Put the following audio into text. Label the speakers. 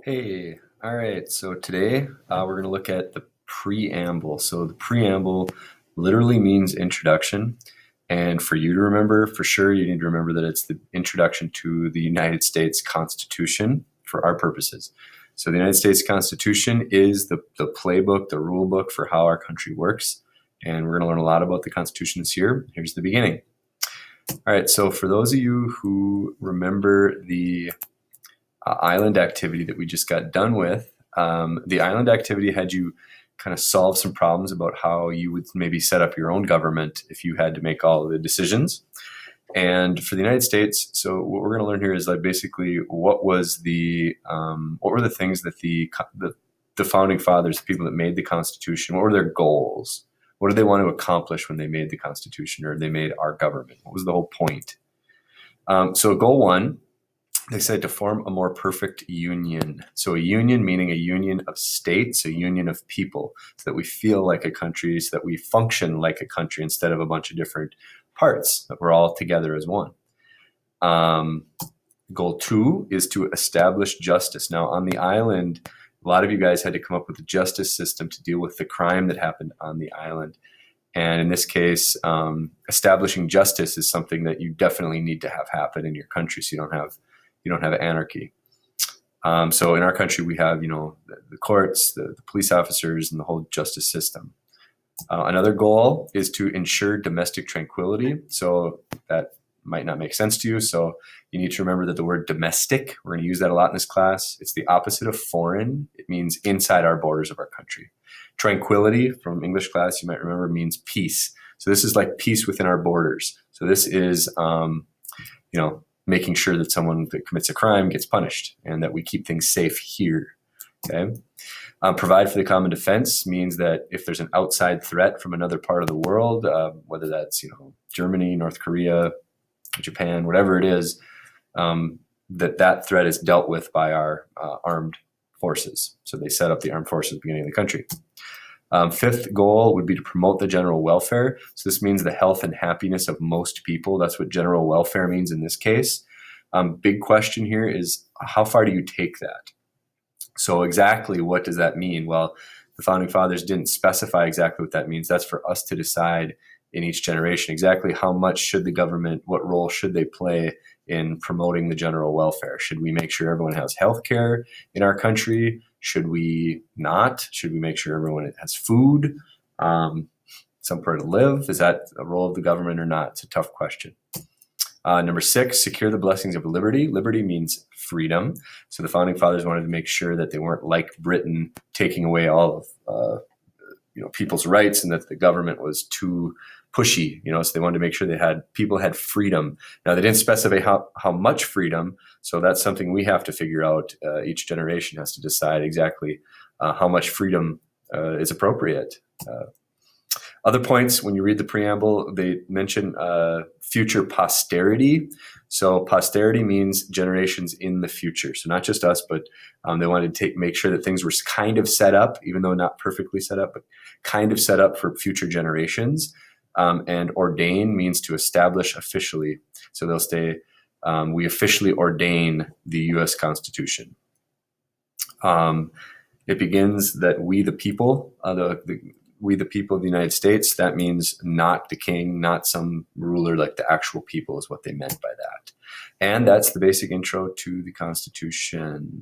Speaker 1: Hey, all right. So today we're going to look at the preamble. So the preamble literally means introduction. And for you to remember, for sure, you need to remember that it's the introduction to the United States Constitution for our purposes. So the United States Constitution is the playbook, the rule book for how our country works. And we're going to learn a lot about the Constitution this year. Here's the beginning. All right. So for those of you who remember the island activity that we just got done with. The island activity had you kind of solve some problems about how you would maybe set up your own government if you had to make all of the decisions. And for the United States, so what we're going to learn here is like basically what were the things that the founding fathers, the people that made the Constitution, what were their goals? What did they want to accomplish when they made the Constitution or they made our government? What was the whole point? So goal one, they said to form a more perfect union. So a union meaning a union of states, a union of people, so that we feel like a country, so that we function like a country instead of a bunch of different parts, that we're all together as one. Goal two is to establish justice. Now on the island, a lot of you guys had to come up with a justice system to deal with the crime that happened on the island. And in this case, establishing justice is something that you definitely need to have happen in your country so you don't have anarchy. So in our country, we have, the courts, the police officers, and the whole justice system. Another goal is to ensure domestic tranquility. So that might not make sense to you. So you need to remember that the word domestic, we're going to use that a lot in this class. It's the opposite of foreign. It means inside our borders of our country. Tranquility from English class, you might remember, means peace. So this is like peace within our borders. So this is, making sure that someone that commits a crime gets punished and that we keep things safe here. Okay. Provide for the common defense means that if there's an outside threat from another part of the world, whether that's, Germany, North Korea, Japan, whatever it is, that threat is dealt with by our armed forces. So they set up the armed forces at the beginning of the country. Fifth goal would be to promote the general welfare. So this means the health and happiness of most people. That's what general welfare means in this case. Big question here is how far do you take that? So exactly what does that mean? Well, the founding fathers didn't specify exactly what that means. That's for us to decide in each generation. Exactly how much should the government, what role should they play in promoting the general welfare? Should we make sure everyone has health care in our country? Should we not? Should we make sure everyone has food, somewhere to live? Is that a role of the government or not? It's a tough question. Number 6, secure the blessings of liberty. Liberty means freedom. So the founding fathers wanted to make sure that they weren't like Britain taking away all of people's rights and that the government was too pushy, so they wanted to make sure people had freedom. Now they didn't specify how much freedom, so that's something we have to figure out. Each generation has to decide exactly how much freedom is appropriate. Other points, when you read the preamble, they mention future posterity. So posterity means generations in the future. So not just us, but they wanted to make sure that things were kind of set up, even though not perfectly set up, but kind of set up for future generations. And ordain means to establish officially. So they'll say, we officially ordain the U.S. Constitution. It begins that we the people, we the people of the United States, that means not the king, not some ruler, like the actual people is what they meant by that. And that's the basic intro to the Constitution.